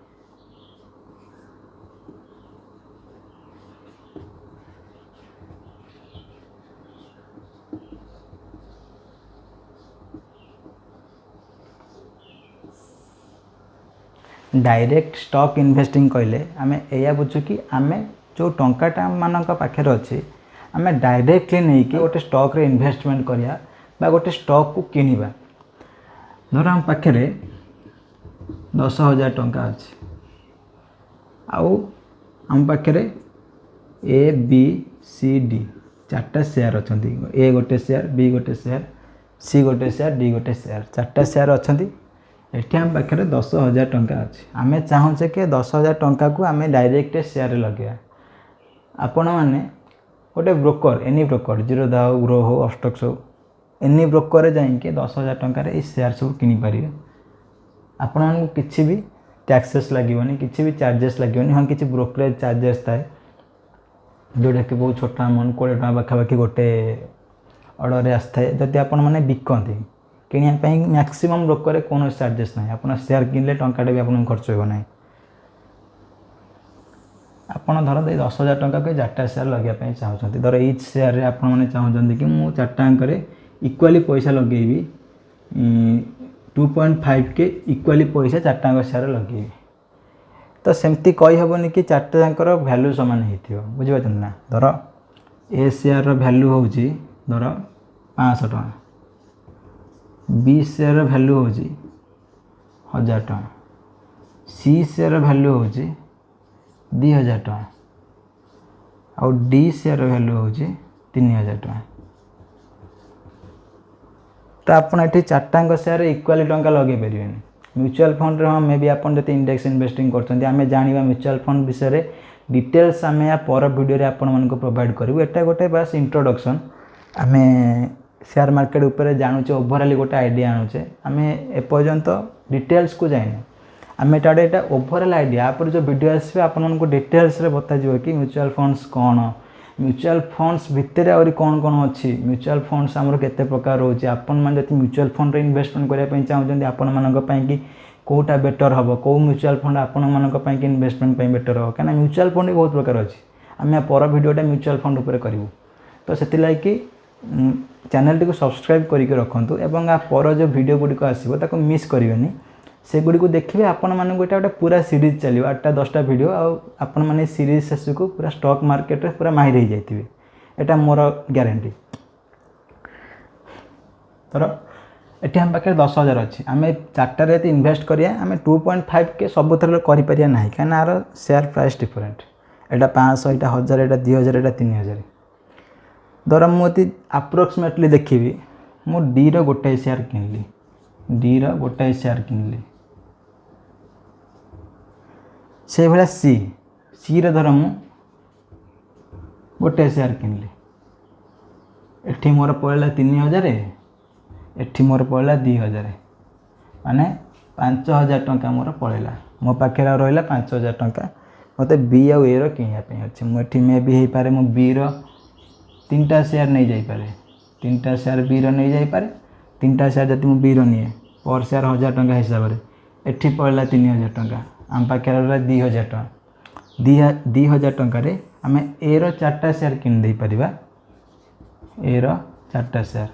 डायरेक्ट स्टॉक इन्वेस्टिंग कहले आम या बुझु कि आम जो टंकाटा मान पाखे अच्छे आम डायरेक्टली नहीं कि गोटे स्टॉक रे इन्वेस्टमेंट करिया बा गोटे स्टॉक को किनिबा धर आम पाखे 10,000 टंका अच्छे आउ आम पाखे ABCD 4टा शेयर अच्छा A गोटे शेयर B गोटे शेयर C गोटे शेयर D गोटे शेयर 4टा शेयर अच्छा एठी आम पाखे 10,000 टंका अच्छे आम चाहूचे कि 10,000 टंका को आम डायरेक्ट शेयर लगे आपण मैंने गोटे ब्रोकर एनी ब्रोकर जीरोधा हो ग्रो हो ऑस्टक्स हो एनी ब्रोकर जाइए 10,000 टंका शेयर सब किनीपर आपण किसी भी टैक्सेस लगे किसी भी चार्जेस लगे हाँ किसी ब्रोकरेज चार्जेस थाए जोटा कि बहुत छोटा अमाउंट 20 टଙ୍କା पाखापाखि गोटे ऑर्डर आसता है जदि आपण मैंने बिकती किणापी मैक्सिमम ब्रोकर कौन चार्जेस ना आप शेयर किनले टंका भी आप खर्च हो ना आप धर 10,000 टंका को 4टा शेयर लगे चाहते धर इच शेयर आप चाहते कि मुझे 4टांकर इक्वाली पैसा लगेबी 2.5K इक्वाली पैसा 4टांक शेयर लगेबी तो सेमती कहीहबनी कि 4टांकर भैल्यू सामान हो बुझीपार ना धर ए शेयर भैल्यू हूँ धर 500 टଙ୍କା B शेयर भैल्यू हूँ 1000 टଙ୍କା C शेयर भैल्यू हूँ 2,000 टଙ୍କା आउ D शेयर भैल्यू हूँ 3,000 टଙ୍କା तो आपड़ ये 4टांक शेयर इक्वाली टंका लगे पारे म्यूचुअल फंड हाँ मे भी आप इंडेक्स इन्वेस्टिंग करते आम जाना म्यूचुअल फंड विषय डिटेल्स आम या पर वीडियो आपण प्रोवाइड करूँ एटा गोटे बास इंट्रोडक्शन आम शेयर मार्केट उपर जानूचे ओभरअल गोटे आइडिया आणुचे आम एपर्यंत डिटेल्स को जाइने आम ओभरअल आइडिया आप जो वीडियो आसपे आपको डिटेल्स रे बताइए कि म्यूचुअल फंड्स कौन म्यूचुअल फंड्स भितर आहुरी कौन कौन अच्छी म्यूचुअल फंड्स आमर केते प्रकार रोचे आपण मैंने जब म्यूचुअल फंड रे इन्वेस्टमेंट करने चाहते आपण मानी कि कौटा बेटर हम कौ म्यूचुअल फंड आपण मानी इन्वेस्टमेंट बेटर हम कहीं म्यूचुअल फंड बहुत प्रकार अच्छी आम पर भिडियोटा म्यूचुअल फंड उपर करूँ तो से लगे चैनल टी सब्सक्राइब करके रखुँ एवं आ पर जो वीडियो गुड़िक आसो मिस करेंगे से गुड़ी को देखिए आपण मानक गोटे पूरा सीरीज चलो 8टा 10टा वीडियो आपण मैंने सीरीज शेष को पूरा स्टॉक मार्केट रे पूरा माहिर हो जाइए एटा मोर ग्यारंटी तर ये आम पाखे 10,000 अच्छी आम 4टार यदि इनभेस्ट करिया आम 2.5 के सब थर करें ना कहीं आर शेयर प्राइस डिफरेंट एटा 500 एटा 1000 एटा 2000 एटा 3000 धर मुझे आप्रोक्सीमेटली देखी मु डी रो गोटे शेयर किनली डी रो गोटे शेयर किनली से भाया सी रे धर मु गोटे शेयर किनली एठी मोर पड़ला 3000 एठी मोर पड़ला 2000 माने 5000 टंका मोर पड़ेगा मो पाखे रहा 5000 टंका मत बी आउ ए रो किनिया अच्छे मुझे मे भी हो पारे मो बी रो 3टा शेयर नहीं जाइपे 3टा शेयर बी रो नहीं जाइपे 3टा शेयर जब मुझे बी रो निए पर शेयर 1000 टंका हिसाब से एठी पड़ला 3000 टंका आम पाखे रहा 2000 टंका 2000 टंका आम ए रो 4टा शेयर किन दे परिबा ए रो 4टा शेयर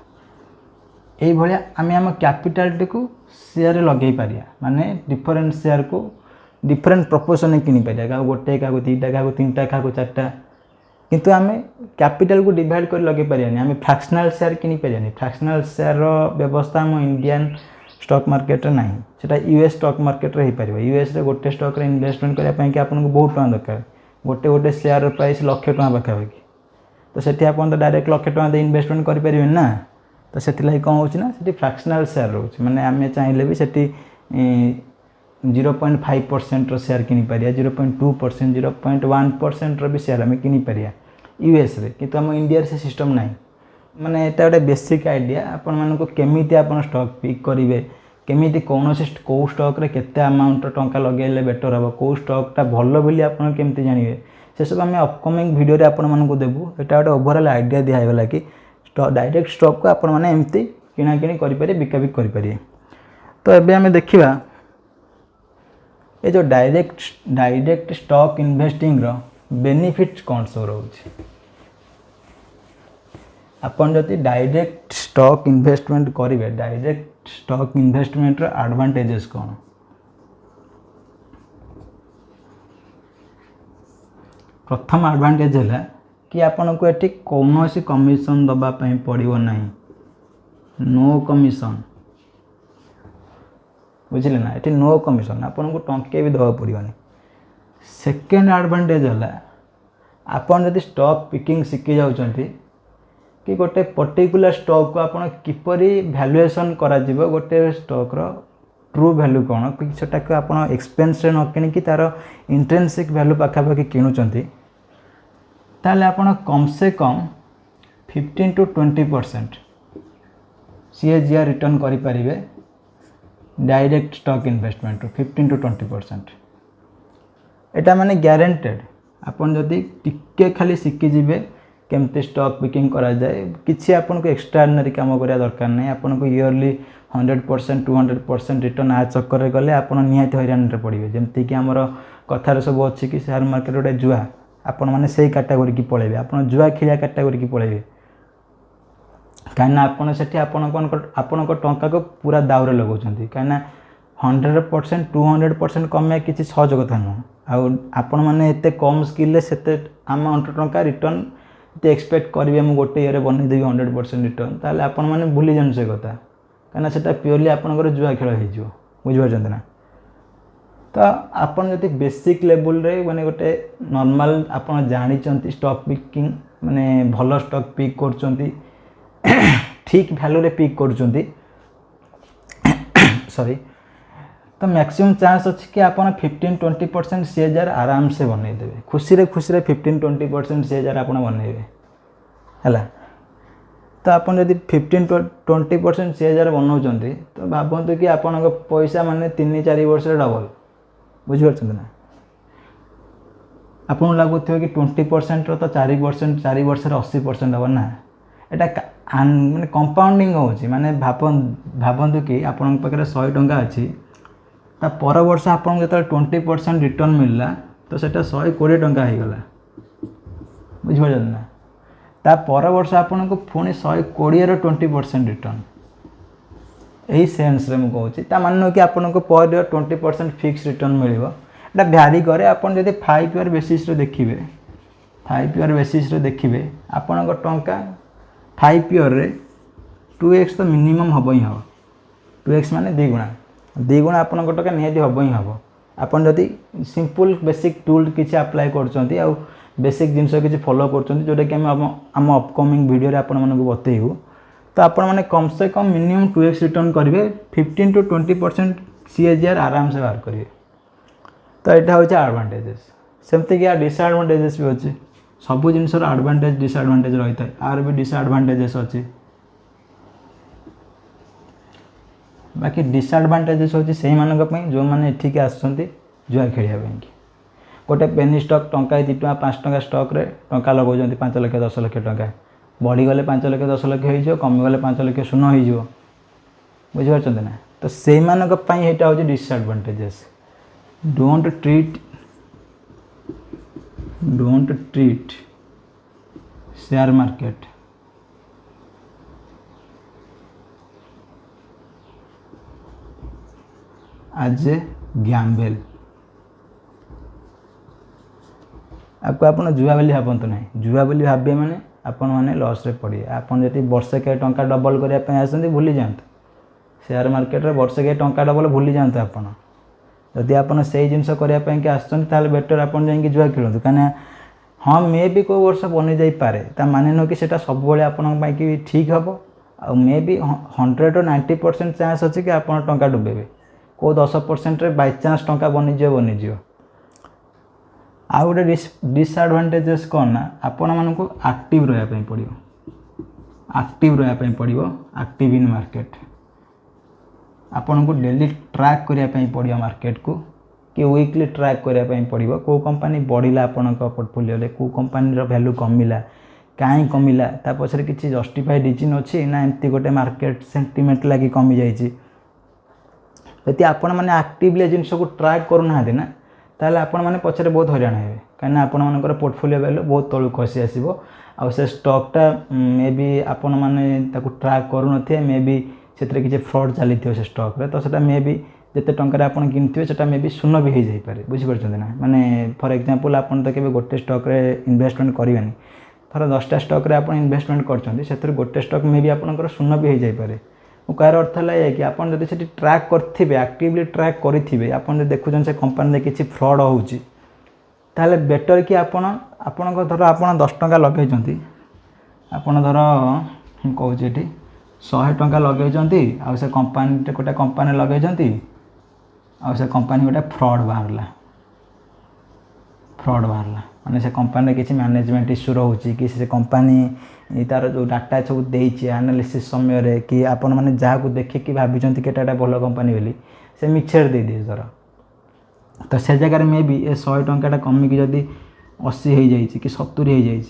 यही भाया आम आम कैपिटाल टी को शेयर लगे पारिया माने डिफरेंट शेयर को डिफरेंट प्रपोर्शन किनी पारिया क्या गोटे क्या 2टा क्या 3टा क्या 4टा किंतु आम कैपिटाल को डिवाइड कर लगे पारियानी आम फ्रैक्शनल शेयर किनी पारियानी फ्रैक्शनल शेयर व्यवस्था आम इंडियन स्टॉक मार्केट ना सेटा यूएस स्टॉक मार्केट हो पार यूएस रे गोटे स्टॉक रे इन्वेस्टमेंट करने कि आपको बहुत टका दरकार गोटे गोटे शेयर प्राइस लाख टका पाखापाखि तो सेठी आप तो डायरेक्ट लाख टका दे इन्वेस्टमेंट करें ना तो से कौन होना से फ्रैक्शनल शेयर रोचे मैंने आम चाहिए भी से 0.5% शेयर किनी पारिया 0.2% 0.1% भी शेयर आम किनी पारिया यूएस रे किंतु आम इंडिया से सिस्टम ना माने एटा गोटे बेसिक आइडिया आपण मानको केमिति आपण स्टॉक पिक करेंगे केमिति कौन कौ स्टॉक रे केते अमाउंट टंका लगेले बेटर हम कौ स्टॉकटा भल बोली आपण केमिति जानिबे से सब आम अपकमिंग वीडियो रे आपण मानको देबू एटा गोटे ओवरऑल आइडिया दिया गला कि डायरेक्ट स्टॉक को आपण माने एमती किना किणी करि पारे बिकाबिक करि पारे तो एबे आम देखिबा ये जो डायरेक्ट स्टॉक इन्वेस्टिंग रो बेनिफिट कौन सब रोचे आपन जति डायरेक्ट स्टॉक इन्वेस्टमेंट करेंगे डायरेक्ट स्टॉक इन्वेस्टमेंट रो एडवांटेजेस कौन प्रथम एडवांटेज है कि आपन को एटी कौन सी कमिशन दबा पड़ो ना नो कमिशन बुझे ना ये नो कमिशन आपन को टंके भी दबा पड़ोनी सेकेंड एडवांटेज है आपन जदि स्टॉक पिकिंग शिखी जाउछंती कि गोटे पर्टिकुलर स्टॉक को आपन किपरि वैल्यूएशन करा जिवो गोटे स्टॉक रो ट्रू वैल्यू कौन कि सेटा को आपन एक्सपेंस रे न किनि कि तार इंट्रिंसिक वैल्यू पाखापाखि किणुचंती ताले आपन कम से कम 15 to 20% सीएजीआर रिटर्न करि परिबे डायरेक्ट स्टॉक इन्वेस्टमेंट 15 to 20% एटा माने गारंटेड आपन जदि टिके खाली शिखी जिवे केमती स्टॉक पिकिंग करा जाए किसी आपन को एक्सट्राऑर्डिनरी काम करिया दरकार नहीं आपन को ईयरली 100% 200% रिटर्न आ चक्कर रे गले आपन निहाती हैरान रे पड़िबे जेमती कि हमर कथार सब अच्छी कि शेयर मार्केट गोटे जुआ आपन माने सेही कैटेगरी की पळेबे आपन जुआ खेलिया कैटेगरी की पळेबे काना आपन सेठी आपन को टंका को पूरा दाउरे लगाउछंती काना 100% 200% कमे किसी सहज कथा न आपण माने एते कम स्किल ले सेते अमाउंट टंका रिटर्न ते एक्सपेक्ट करेंगे मुझे गोटे ईयर बनईदेवी 100% रिटर्न ताले आपण मैंने भूली जान से कथा कहीं से प्योरली आपंकर जुआ खेल हो बुझे ना तो आपन जब बेसिक लेवल रे माने गोटे नॉर्मल आपन जानी स्टॉक पिकिंग माने भल स्टॉक पिक कर ठीक वैल्यू रे पिक कर सॉरी तो मैक्सिमम चांस अच्छी कि आप 15-20% सीएजीआर आराम से बनईदेवे खुशी रे 15-20% सीएजीआर आप बनईबे है तो आप जब 15-20% सीएजीआर बनाऊँ तो भावतु कि आपण पैसा माने 3-4 वर्ष डबल बुझीपार ना आपको लगुव कि 20% तो 4% 4 वर्ष 80% हम ना यहाँ माने कंपाउंडिंग होची माने भावतु कि आपण पाखे 100 टंका अच्छी ता पर वर्ष आपको जो 20% रिटर्न मिलला तो सेटा 120 टंका हो गला बुझिपार ना ता पर वर्ष आपन को पुणी 120 20% रिटर्न यही सेन्स रे मुझे कहूँ ता मान कि आपन को पर ईयर 20% फिक्स रिटर्न मिलिबो एटा भ्यारी करे आपन जदि 5 ईयर बेसिस रे देखिबे 5 ईयर बेसिस रे देखिबे आपन को टंका 5 ईयर रे 2x तो मिनिमम हम ही हम 2x माने 2 गुणा आपन को टका निहाती हम ही हम आपन जदि सिंपल बेसिक टूल किसी अप्लाई करछंती आ बेसिक जिनस किसी फॉलो करछंती जोटा कि हम अपकमिंग वीडियो रे आपन मानको बतेइबू तो आपण माने कम से कम मिनिमम 2x रिटर्न करेंगे 15 to 20% CAGR आराम से बाहर करेंगे तो यहाँ हूँ एडवांटेजेस सेमती कि डिसएडवांटेजेस भी अच्छे सबू जिन एडवांटेज डिसएडवांटेज रही है आर भी डिसएडवांटेजेस अच्छी बाकी डिसएडवांटेजेस होची से मानक जो मैंने एठिक आसुँच जुआ खेलिया गोटे पेनी स्टॉक टंका 2 टंका 5 टंका स्टॉक रे टंका लगौन 5 लाख 10 लाख टंका बढ़ीगले 5 लाख 10 लाख हो कमिगले 5 लाख शून्य हो बुझीपार ना तो से यहाँ हूँ disadvantages don't treat share market as a gamble आपको आप जुआ बोली भावतु ना जुआ बोली भावे मैंने आपण मैंने लॉस रे पड़े आपन जति वर्ष के टंका डबल करने आसती भूली जाते शेयर मार्केट रे वर्ष के टंका डबल भूली जाते आपन जदि आपन से जिनस करने आसते बेटर आपन जाइए जुआ खेलु कहीं हाँ मे भी कोई वर्ष बनी जाई पारे ता माने न कि सेटा सब बेले आपन कि ठीक हम आ मे भी 100 to 90% चांस अच्छे कि आप टंका डुबेबे को 10% रे बाय चांस टंका बनीज आ गोटे डिसएडवांटेजेस कौन ना आपण मानक एक्टिव रहा पड़ो एक्टिव इन मार्केट आपण को डेली ट्रैक करने पड़ो मार्केट को कि वीकली ट्रैक करने पड़ो कौ कंपनी बढ़िला आपण पोर्टफोलियो रे कौ कंपनी वैल्यू कमिला कहीं कमिला ता पछरे किसी जस्टिफाइड रीजन अच्छी ना एमती गोटे मार्केट सेंटिमेंट लगी कमी जाइए यदि आपण मैंने एक्टिवली जिनस को ट्रैक करूना ना ताले आपण माने पछरे बहुत हैरान हेबे कहीं आपण मानकर पोर्टफोलियो वैल्यू बहुत तलू खसी आसीबो आ से स्टॉकटा मे बी आपण माने ताकू ट्रैक करू नथिए मे बी सेतरे किछि फ्रॉड चली से स्टॉक रे तो सेटा मे बी जते टंका आपण किनथिबे सेटा मे बी शून्य भी हो जाई पारे बुझि परछन ना माने फॉर एग्जांपल आपण तो केबे गोटे स्टॉक रे इन्वेस्टमेंट करिवेनी थर 10टा स्टॉक रे आपण इन्वेस्टमेंट करछन्ती सेतरे गोटे स्टॉक मे बी आपनकर शून्य भी हो जाई पारे कार अर्थ है कि आप जब ट्रैक करेंगे एक्टिवली ट्रैक करेंगे आप देखुन से कंपनी किसी फ्रॉड होची ताले बेटर कि आपण धर आप 10 टंका लगे आपड़ धर कहूँ ये 100 टंका लगे से कंपनी गोटे कंपनी लगे से कंपनी गोटे फ्रॉड बाहरला माने से कंपनी किसी मैनेजमेंट इश्यू रोचे कि से कंपनी तार जो डाटा सब देती एनालिसिस समय रे कि आपण मैंने जहाँ को देखिकी भाभी केटा भल कंपनी बोली से मिछर दे दिए धर तो से जगह मे भी ये 100 टंका कमिकी जदि 80 हो जाए कि 70 हो जाए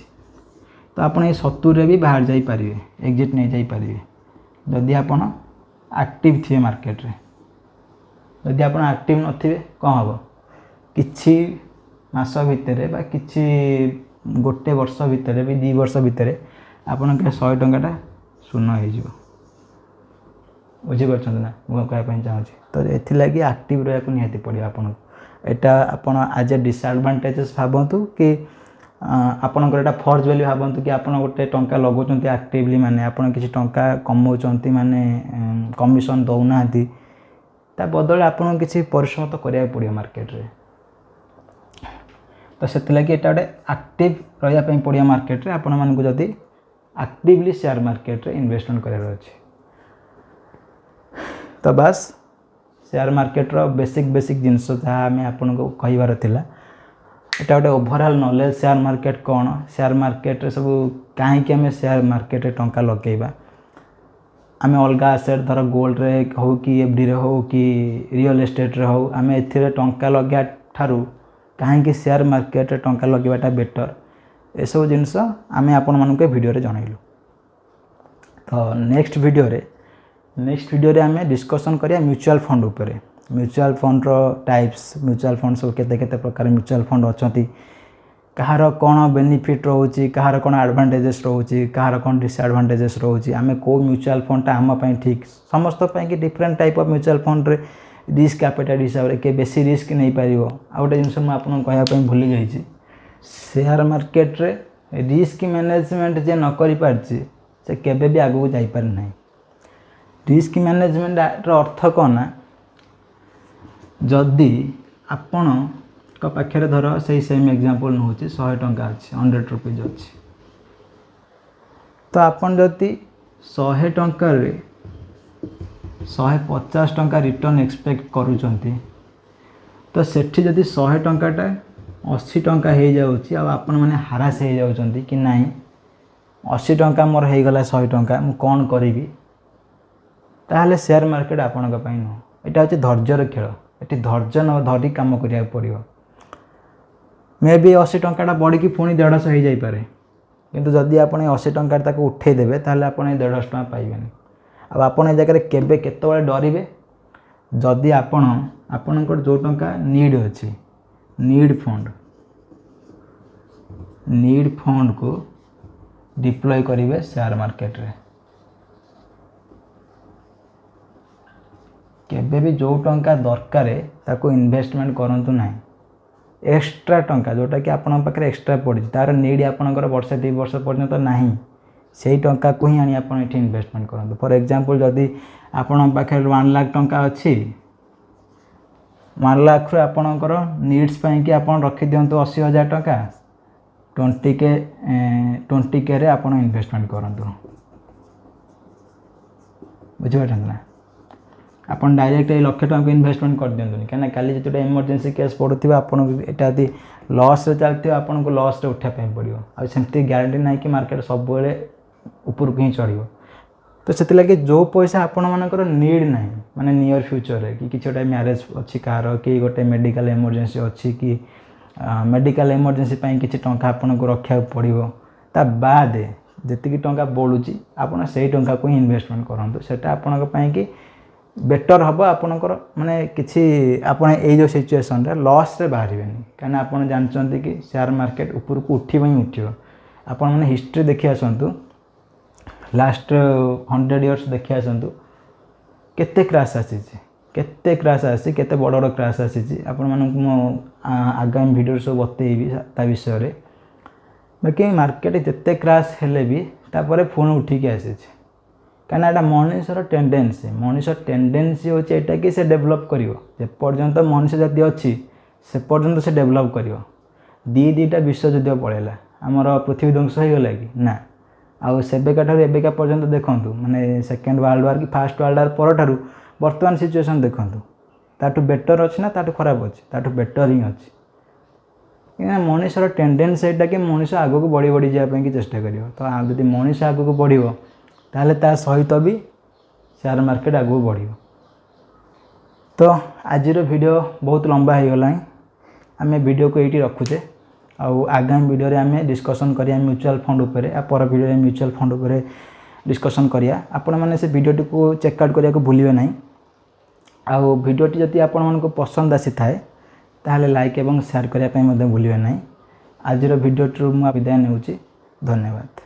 तो आप 70 भी बाहर जापारे एग्जिट नहीं जापारे जदि आप एक्टिव थे मार्केट रे जदि आप एक्टिव नथिबे कौन हम किछि मास भितर बा किछि गोटे वर्ष भितर भी 2 वर्ष भितर आपन के 100 टंकाटा शून्य हो बुझीपार ना मुझे कहवाई चाहूँ तो ये एक्टिव रहा निहाती पड़ो आपन एटा आपन एज ए डिसएडवांटेजेस भावतु कि आपनकर एटा फर्ज वैल्यू भावतु कि आपन गोटे टंका लगौंट एक्टिवली माने आपन किसी टंका कमाउंट माने कमिशन दौना ता बदले आपन किसी परिश्रम तो करिया पड़ो मार्केट रे तो से लगी एटा गोटे एक्टिव रहा पड़ो मार्केट रे आपण मानकु जदि एक्टिवली शेयर मार्केट रे इन्वेस्टमेंट करार अच्छे तो बस शेयर मार्केट रो बेसिक जिनस जहाँ आम आपन को कहबार थिला एटा गोटे ओवरऑल नॉलेज शेयर मार्केट कौन शेयर मार्केट रे सब कहीं आम शेयर मार्केट रे टंका लगेबा आम अलग एसेट धर गोल्ड रे हो कि एफडी रे हो कि रियल एस्टेट रे हो आम एथिरे टंका लगे ठारू कहीं शेयर मार्केट रे टंका लगेबाटा बेटर ए सब जिनस आम आपण मानक वीडियो रे जनइलु। तो नेक्स्ट वीडियो रे आम डिस्कसन करिया म्यूचुअल फंड उपरे। म्यूचुअल फंड रो टाइप्स, म्यूचुअल फंड सब केते केते प्रकार म्यूचुअल फंड अछंती, कहार कौन बेनिफिट रोचे, कहार कौन एडवांटेजेस रोचे, कहार कौन डिसएडवांटेजेस रोचे, आम को म्यूचुअल फंडटा आम ठीक समस्त कि different type of mutual fund रे रिस्क एपेटाइट हिसाब से बेसी रिस्क नहीं पारिबो। आ गोटे जिनस मुझे आपको कहवाई भूली जाइए, शेयर मार्केट रे रिस्क मैनेजमेंट जे न करि पारछि से केबे भी आगु जाई पार नहीं। रिस्क मैनेजमेंट अर्थ कौन ना, जदि आपण को पाखे धर से सेम एग्जांपल नौ 100 टंका अच्छे 100 रुपीज अच्छी, तो आपन जदि 100 टंका रे 150 टंका रिटर्न एक्सपेक्ट करूचंती, तो सेठी जदि 100 टंकाटा 80 टंका हो जाउची आ आपण माने हारास हो जाउचंती कि नहीं 80 टंका मोर हो गला 100 टंका मु कोन करिवि, ताहले शेयर मार्केट आपण का पई न। एटा होची धैर्यर खेल, एटी धैर्य न धरी काम करिया पड़ियो। मे बी 80 टंकाटा बढ़ी कि पुणी 150 हो जाई पारे, किंतु जदि आपण 80 टंका ताको उठे देबे ताहले आपण 150 टंका पाइबेनी। अब आपण ए जगह केबे केतबेले डरिबे जदि आपणकर जो टंका नीड अच्छी, नीड फंड को डिप्लॉय करेंगे शेयर मार्केट रे। केबे भी जो टंका दरकार ताको इन्वेस्टमेंट करंतु नहीं। एक्स्ट्रा टंका जोटा कि आपण पाखे एक्स्ट्रा पड़ी तार नीड आपणकर वर्ष 2 वर्ष पर्यंत नहीं, से टंका को ही आनी आपण एठी इन्वेस्टमेंट करंतु। फॉर एग्जांपल जदि आपण पाखे 1 लाख टंका अच्छी, 1 लाख रू आपणकर नीड्स पई कि आपण रखि दियंतु 80,000 टंका, 20K रे आपण इन्वेस्टमेंट करंतु। बुझिपारछन ना, आपन डायरेक्ट 1 लाख टंका इन्वेस्टमेंट कर दियंतु कहीं काली जो इमरजेंसी केस पड़ुवा आपन एटा लॉस रे चलती आपन को लॉस रे उठा पे पड़ो। आ सेमती गारंटी ना कि मार्केट सब ऊपर को ही चढ़ो। तो से लगे जो पैसा आपण मानकर नीड ना माने नियर फ्यूचर रे कि किसी गोटे मैरेज अच्छी कार कि गोटे मेडिकल इमरजेंसी अच्छी कि मेडिकल इमरजेंसी किसी टंका आपन को रखा पड़ो, ता बाद जी टंका बढ़ुची आपन से टंका को ही इन्वेस्टमेंट करंतु। सेटा आपन कि बेटर हम आपणकर माने किसी आपन ए जो सिचुएशन रे लॉस रे बाहर कहीं आपन जानते कि शेयर मार्केट ऊपर को उठिब ही उठिब। आपन माने हिस्ट्री देखि आसंतु, लास्ट 100 इयर्स देखि आसंतु केते क्रैश आसी केते बड़ बड़ क्रैश आसी। आपण मानक मो आगामी वीडियो सब बतेइबी ता विषय रे। बाकी मार्केट जिते क्रैश हेले भी तापर पुणी उठिकी आसी कहीं एटा मनुष्यर टेंडेंसी होची एटा कि से डेवलप करिवो। जे पर्यंत मनुष्य जाति अच्छी से पर्यंत से डेवलप करिवो। दुईटा विश्वयुद्ध पड़ेगा आमर पृथ्वी ध्वंस हो गला कि ना, आउ सेबेका ठारू एबेका पर्यंत देखंतु माने सेकेंड वर्ल्ड वार कि फर्स्ट वर्ल्ड वार पर ठारू वर्तमान सिचुएशन देखंतु ताठू बेटर अच्छी ना ताठू खराब अच्छी, ताठू बेटर ही अच्छी। मनुष्यर टेंडेंसी एटा कि मनुष्य आगो को बढ़ी बढ़ी जाए कि चेष्टा करिवो। तो जदि मनुष्य आगो को बढ़िवो ताहले ता सहित भी शेयर मार्केट आगू बढ़ियो। तो आजिर वीडियो बहुत लंबा हो गला, आम वीडियो को ये रखुचे। आगामी वीडियो रे आम डिस्कसन करिया म्यूचुअल फंड उपरे, पर वीडियो रे म्यूचुअल फंड उपरे डिस्कसन करिया। आपण माने से वीडियो को चेकआउट करिया को भूलिबे नहीं। आउ वीडियो जदि आपण मन को पसंद आसी थाए ताहले लाइक एवं शेयर करिया पई मते भूलिबे नहीं। आजिर वीडियो मु विदाय नेउची, धन्यवाद।